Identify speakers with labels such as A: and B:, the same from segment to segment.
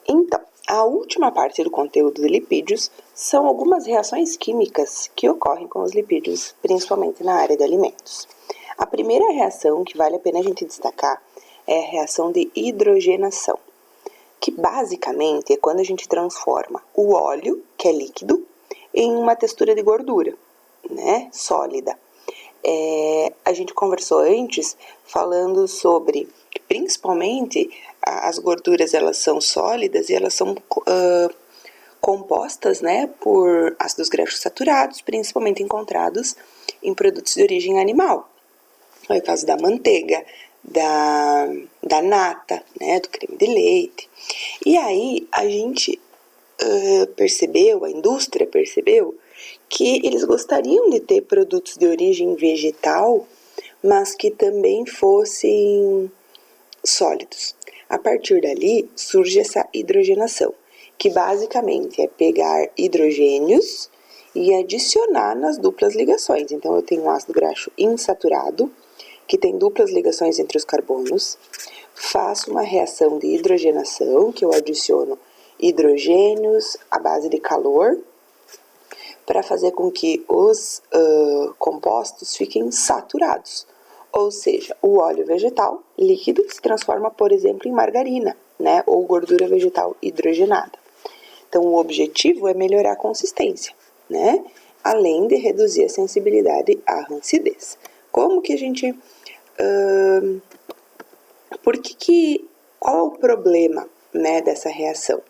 A: Então, a última parte do conteúdo de lipídios são algumas reações químicas que ocorrem com os lipídios, principalmente na área de alimentos. A primeira reação que vale a pena a gente destacar é a reação de hidrogenação, que basicamente é quando a gente transforma o óleo, que é líquido, em uma textura de gordura, né, sólida. A gente conversou antes falando sobre, principalmente, as gorduras elas são sólidas e elas são compostas, né, por ácidos graxos saturados, principalmente encontrados em produtos de origem animal. É o caso da manteiga, da nata, né, do creme de leite. E aí a gente percebeu, a indústria percebeu, que eles gostariam de ter produtos de origem vegetal, mas que também fossem sólidos. A partir dali surge essa hidrogenação, que basicamente é pegar hidrogênios e adicionar nas duplas ligações. Então eu tenho um ácido graxo insaturado, que tem duplas ligações entre os carbonos, faço uma reação de hidrogenação, que eu adiciono hidrogênios à base de calor, para fazer com que os compostos fiquem saturados. Ou seja, o óleo vegetal líquido se transforma, por exemplo, em margarina, né, ou gordura vegetal hidrogenada. Então, o objetivo é melhorar a consistência, né, além de reduzir a sensibilidade à rancidez. Como que a gente... qual é o problema, né, dessa reação?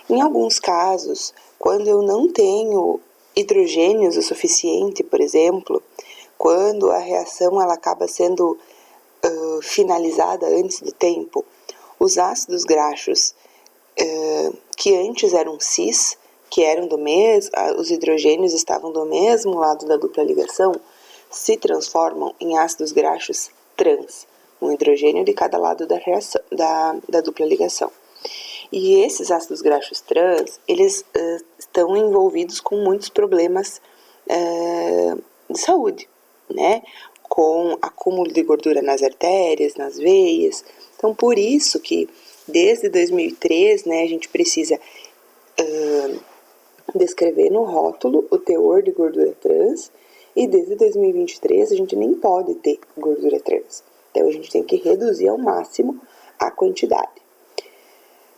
A: Em alguns casos, quando eu não tenho hidrogênios o suficiente, por exemplo, quando a reação ela acaba sendo finalizada antes do tempo, os ácidos graxos que antes eram cis, que eram do mesmo, os hidrogênios estavam do mesmo lado da dupla ligação, se transformam em ácidos graxos trans, um hidrogênio de cada lado da reação, da dupla ligação. E esses ácidos graxos trans, eles estão envolvidos com muitos problemas de saúde, né? Com acúmulo de gordura nas artérias, nas veias. Então, por isso que desde 2003, né, a gente precisa descrever no rótulo o teor de gordura trans, e desde 2023 a gente nem pode ter gordura trans. Então, a gente tem que reduzir ao máximo a quantidade.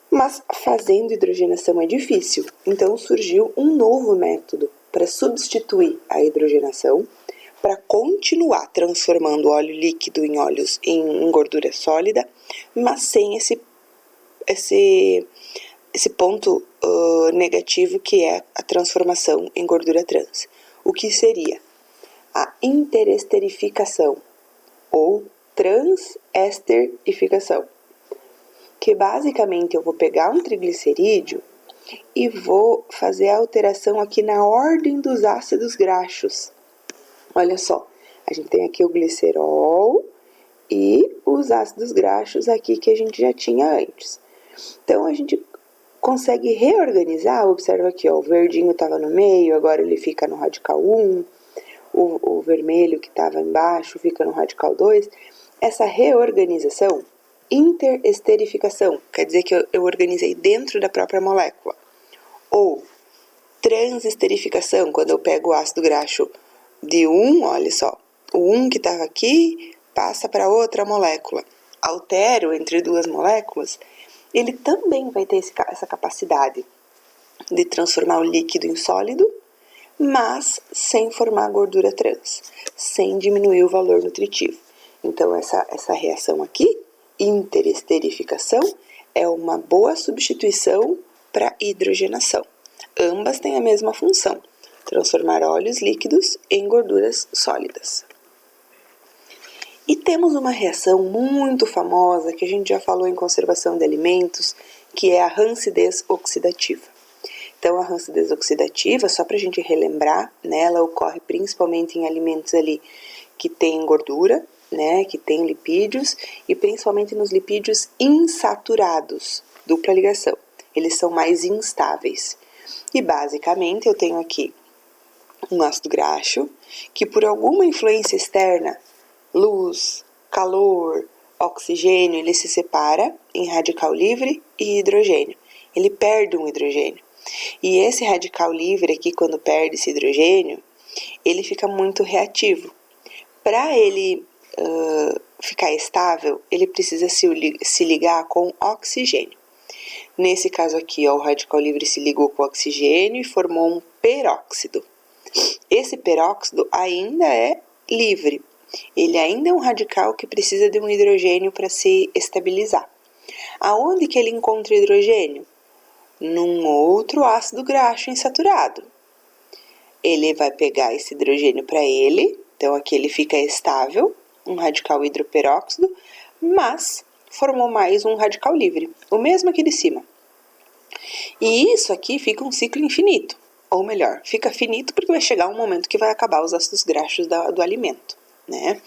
A: Mas fazendo hidrogenação é difícil, então surgiu um novo método para substituir a hidrogenação, para continuar transformando óleo líquido em gordura sólida, mas sem esse ponto negativo que é a transformação em gordura trans. O que seria a interesterificação ou transesterificação, que basicamente eu vou pegar um triglicerídeo e vou fazer a alteração aqui na ordem dos ácidos graxos. Olha só, a gente tem aqui o glicerol e os ácidos graxos aqui que a gente já tinha antes. Então, a gente consegue reorganizar, observa aqui, ó, o verdinho estava no meio, agora ele fica no radical 1, o vermelho que estava embaixo fica no radical 2. Essa reorganização, interesterificação, quer dizer que eu organizei dentro da própria molécula. Ou transesterificação, quando eu pego o ácido graxo de 1, olha só, o 1 que estava aqui passa para outra molécula. Altero entre duas moléculas, ele também vai ter essa capacidade de transformar o líquido em sólido, mas sem formar gordura trans, sem diminuir o valor nutritivo. Então, essa reação aqui, interesterificação, é uma boa substituição para hidrogenação. Ambas têm a mesma função, transformar óleos líquidos em gorduras sólidas. E temos uma reação muito famosa, que a gente já falou em conservação de alimentos, que é a rancidez oxidativa. Então, a rancidez oxidativa, só para a gente relembrar, né, ela ocorre principalmente em alimentos ali que têm gordura, né, que têm lipídios, e principalmente nos lipídios insaturados, dupla ligação. Eles são mais instáveis. E basicamente eu tenho aqui um ácido graxo que por alguma influência externa, luz, calor, oxigênio, ele se separa em radical livre e hidrogênio. ele perde um hidrogênio. E esse radical livre aqui, quando perde esse hidrogênio, ele fica muito reativo. Para ele ficar estável, ele precisa se ligar com oxigênio. Nesse caso aqui, ó, o radical livre se ligou com oxigênio e formou um peróxido. Esse peróxido ainda é livre. Ele ainda é um radical que precisa de um hidrogênio para se estabilizar. Aonde que ele encontra hidrogênio? Num outro ácido graxo insaturado. Ele vai pegar esse hidrogênio para ele, então aqui ele fica estável, um radical hidroperóxido, mas formou mais um radical livre, o mesmo aqui de cima. E isso aqui fica um ciclo infinito, ou melhor, fica finito porque vai chegar um momento que vai acabar os ácidos graxos do alimento, né?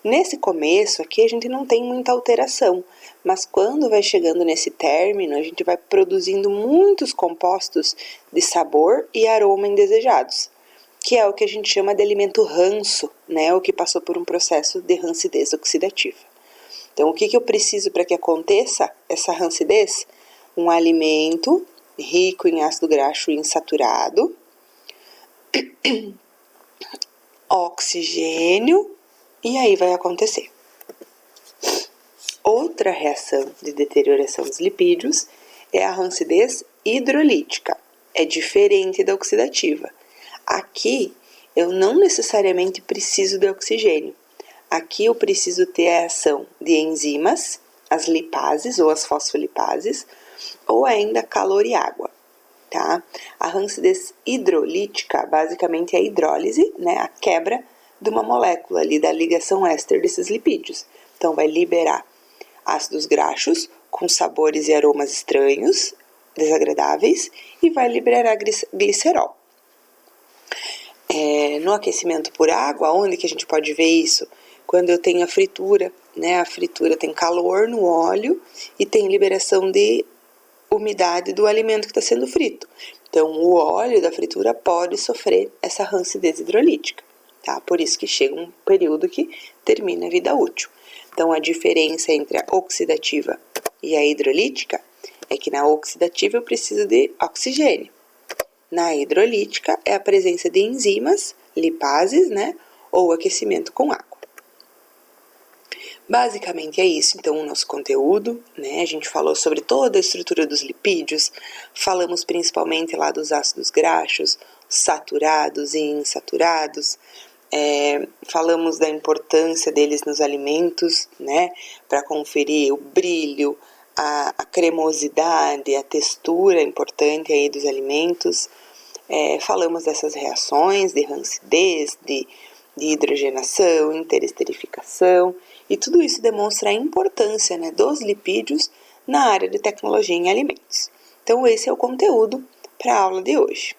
A: Nesse começo aqui a gente não tem muita alteração, mas quando vai chegando nesse término, a gente vai produzindo muitos compostos de sabor e aroma indesejados, que é o que a gente chama de alimento ranço, né? O que passou por um processo de rancidez oxidativa. Então, o que eu preciso para que aconteça essa rancidez? Um alimento rico em ácido graxo insaturado, oxigênio, e aí vai acontecer. Outra reação de deterioração dos lipídios é a rancidez hidrolítica. É diferente da oxidativa. Aqui, eu não necessariamente preciso de oxigênio. Aqui eu preciso ter a ação de enzimas, as lipases ou as fosfolipases, ou ainda calor e água, tá? A rancidez hidrolítica, basicamente, é a hidrólise, né? A quebra de uma molécula ali, da ligação éster desses lipídios. Então, vai liberar ácidos graxos com sabores e aromas estranhos, desagradáveis, e vai liberar glicerol. No aquecimento por água, onde que a gente pode ver isso? Quando eu tenho a fritura, né? A fritura tem calor no óleo e tem liberação de umidade do alimento que está sendo frito. Então, o óleo da fritura pode sofrer essa rancidez hidrolítica, tá? Por isso que chega um período que termina a vida útil. Então, a diferença entre a oxidativa e a hidrolítica é que na oxidativa eu preciso de oxigênio. Na hidrolítica é a presença de enzimas, lipases, né? Ou aquecimento com água. Basicamente é isso, então, o nosso conteúdo, né? A gente falou sobre toda a estrutura dos lipídios, falamos principalmente lá dos ácidos graxos, saturados e insaturados, falamos da importância deles nos alimentos, né? Para conferir o brilho, a cremosidade, a textura importante aí dos alimentos. Falamos dessas reações de rancidez, de hidrogenação, interesterificação, e tudo isso demonstra a importância, né, dos lipídios na área de tecnologia em alimentos. Então, esse é o conteúdo para a aula de hoje.